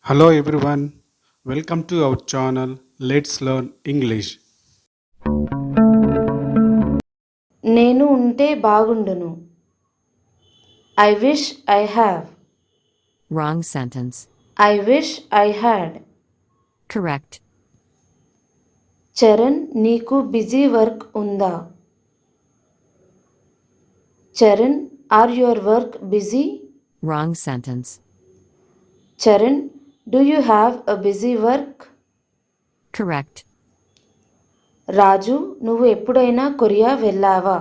Hello everyone, welcome to our channel Let's Learn English. నేను ఉంటే బాగుండును. I wish I have. Wrong sentence. I wish I had. Correct. Charan నీకు busy work ఉందా? Charan are your work busy? Wrong sentence. Charan do you have a busy work? Correct. Raju నువ్వు ఎప్పుడైనా Korea వెళ్ళావా?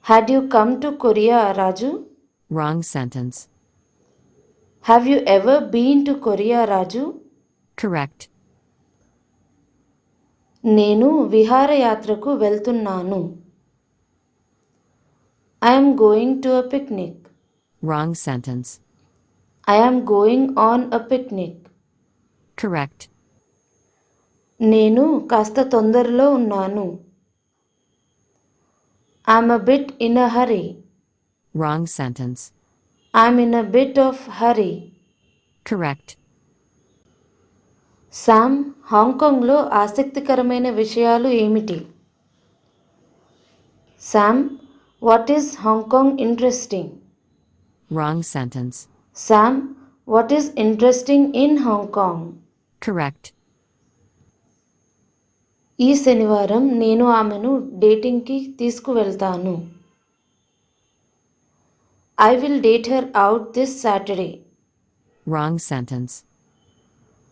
Had you come to Korea Raju? Wrong sentence. Have you ever been to Korea Raju? Correct. నేను విహారయాత్రకు వెళ్తున్నాను. I am going to a picnic. Wrong sentence. I am going on a picnic. Correct. నేను కాస్త తొందరలో ఉన్నాను. I'm a bit in a hurry. Wrong sentence. I'm in a bit of hurry. Correct. Sam హాంకాంగ్లో ఆసక్తికరమైన విషయాలు ఏమిటి? Sam what is Hong Kong interesting? Wrong sentence. Sam what is interesting in Hong Kong? Correct. ఈ శనివారం నేను ఆమెను డేటింగ్కి తీసుకువెళ్తాను. I will date her out this Saturday. Wrong sentence.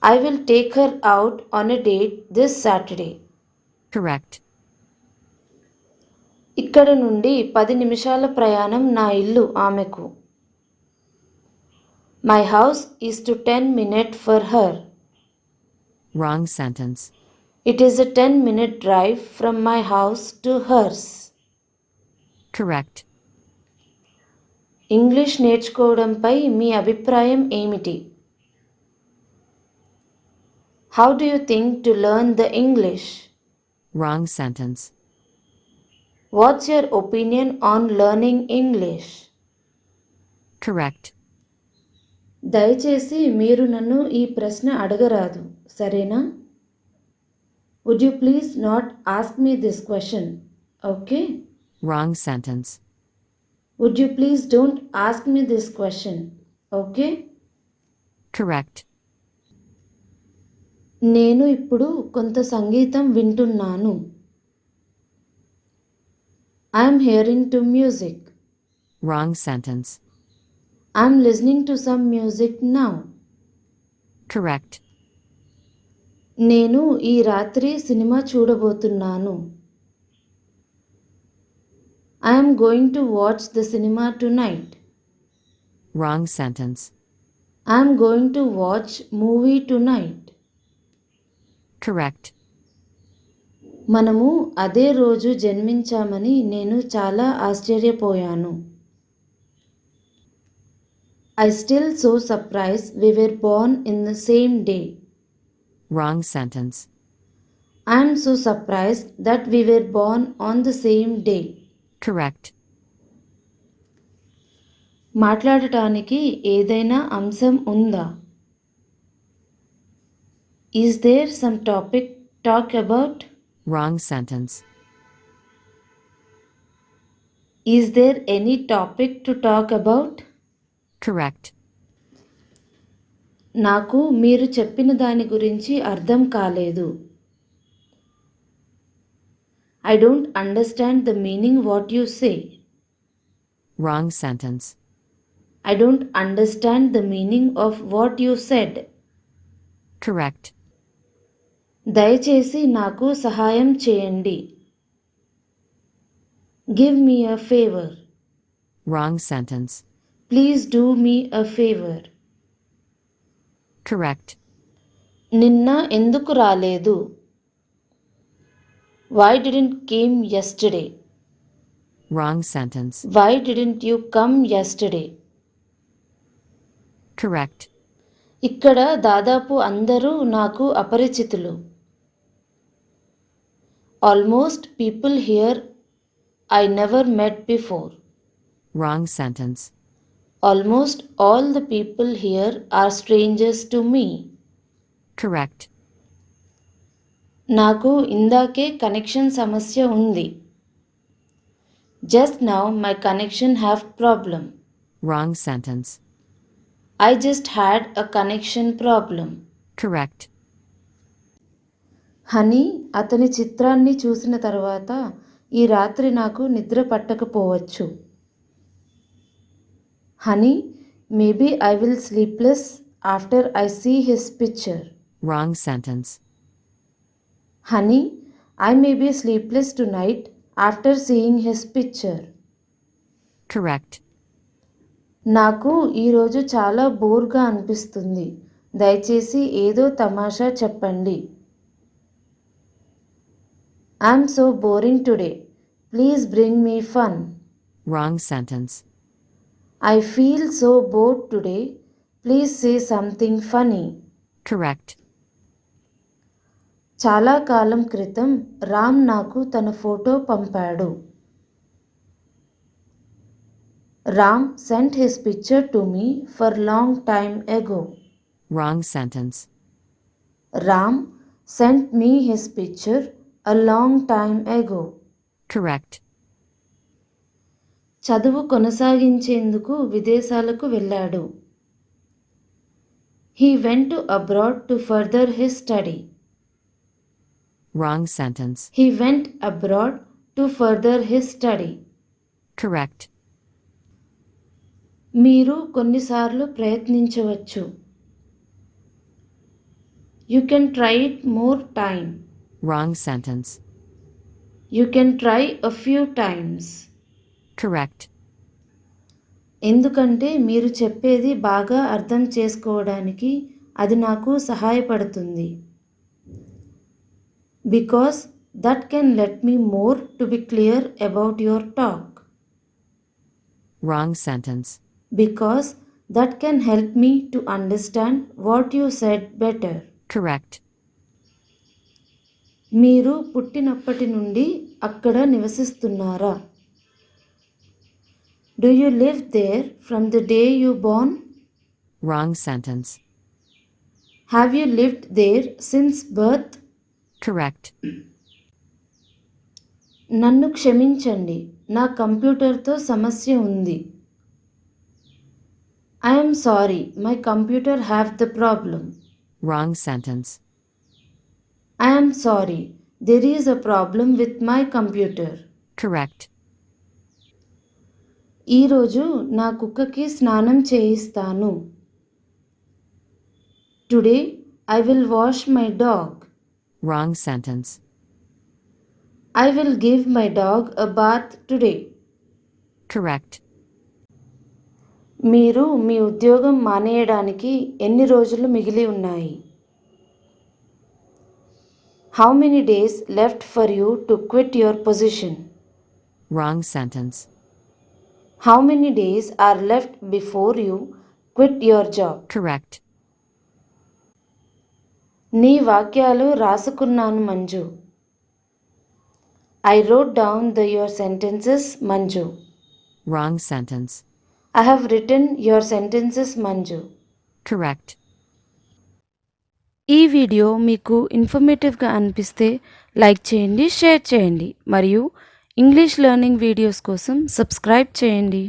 I will take her out on a date this Saturday. Correct. ఇక్కడ నుండి 10 నిమిషాల ప్రయాణం నా ఇల్లు ఆమెకు. My house is to 10-minute for her. Wrong sentence. It is a 10-minute drive from my house to hers. Correct. English నేర్చుకోవడంపై మీ అభిప్రాయం ఏమిటి? How do you think to learn the English? Wrong sentence. What's your opinion on learning English? Correct. దయచేసి మీరు నన్ను ఈ ప్రశ్న అడగరాదు, సరేనా? Would you please not ask me this question, okay? Wrong sentence. Would you please don't ask me this question, okay? Correct. నేను ఇప్పుడు కొంత సంగీతం వింటున్నాను. I am hearing to music. Wrong sentence. I am listening to some music now. Correct. నేను ఈ రాత్రి cinema చూడబోతున్నాను. I am going to watch the cinema tonight. Wrong sentence. I am going to watch movie tonight. Correct. మనము అదే రోజు జన్మించామని నేను చాలా ఆశ్చర్యపోయాను. I still so surprised we were born in the same day. Wrong sentence. I am so surprised that we were born on the same day. Correct. మాట్లాడటానికి ఏదైనా అంశం ఉందా? Is there some topic talk about? Wrong sentence. Is there any topic to talk about? Correct. నాకు మీరు చెప్పిన దాని గురించి అర్థం కాలేదు. I don't understand the meaning what you say. Wrong sentence. I don't understand the meaning of what you said. Correct. దయచేసి నాకు సహాయం చేయండి. Give me a favor. Wrong sentence. Please do me a favor. Correct. నిన్న ఎందుకు రాలేదు? Why didn't came yesterday? Wrong sentence. Why didn't you come yesterday? Correct. ఇక్కడ దాదాపు అందరూ నాకు అపరిచితులు. Almost people here I never met before. Wrong sentence. Almost all the people here are strangers to me. Correct. నాకు ఇందాకే connection సమస్య ఉంది. Just now my connection have problem. Wrong sentence. I just had a connection problem. Correct. Honey అతని చిత్రాన్ని చూసిన తర్వాత ఈ రాత్రి నాకు నిద్ర పట్టకపోవచ్చు. Honey maybe I will sleepless after I see his picture. Wrong sentence. Honey I may be sleepless to night after seeing his picture. Correct. నాకు ఈరోజు చాలా బోర్గా అనిపిస్తుంది. దయచేసి ఏదో తమాషా చెప్పండి. I'm so boring today. Please bring me fun. Wrong sentence. I feel so bored today. Please say something funny. Correct. చాలా కాలం క్రితం రామ్ నాకు తన ఫోటో పంపాడు. Ram sent his picture to me for long time ago. Wrong sentence. Ram sent me his picture a long time ago. Correct. చదువు కొనసాగించేందుకు విదేశాలకు వెళ్ళాడు. He went to abroad to further his study. Wrong sentence. He vent abroad to further his study. Correct. మీరు కొన్నిసార్లు ప్రయత్నించవచ్చు. You can try it more time. Wrong sentence. You can try a few times. Correct. ఎందుకంటే మీరు చెప్పేది బాగా అర్థం చేసుకోవడానికి అది నాకు సహాయపడుతుంది. Because that can let me more to be clear about your talk. Wrong sentence. Because that can help me to understand what you said better. Correct. మీరు పుట్టినప్పటి నుండి అక్కడ నివసిస్తున్నారా? Do you live there from the day you born? Wrong sentence. Have you lived there since birth? Correct. నన్ను క్షమించండి, నా కంప్యూటర్తో సమస్య ఉంది. I am sorry, my computer have the problem. Wrong sentence. I am sorry, there is a problem with my computer. Correct. ఈరోజు నా కుక్కకి స్నానం చేయిస్తాను. Today I will wash my dog. Wrong sentence. I will give my dog a bath today. Correct. మీరు మీ ఉద్యోగం మానేయడానికి ఎన్ని రోజులు మిగిలి ఉన్నాయి? How many days left for you to quit your position? Wrong sentence. How many days are left before you quit your job? Correct. నీ వాక్యాలు రాసుకున్నాను Manju. I wrote down your sentences Manju. Wrong sentence. I have written your sentences Manju. Correct. ఈ video మీకు ఇన్ఫర్మేటివ్గా అనిపిస్తే like చేయండి, share చేయండి మరియు English learning videos కోసం సబ్స్క్రైబ్ చేయండి.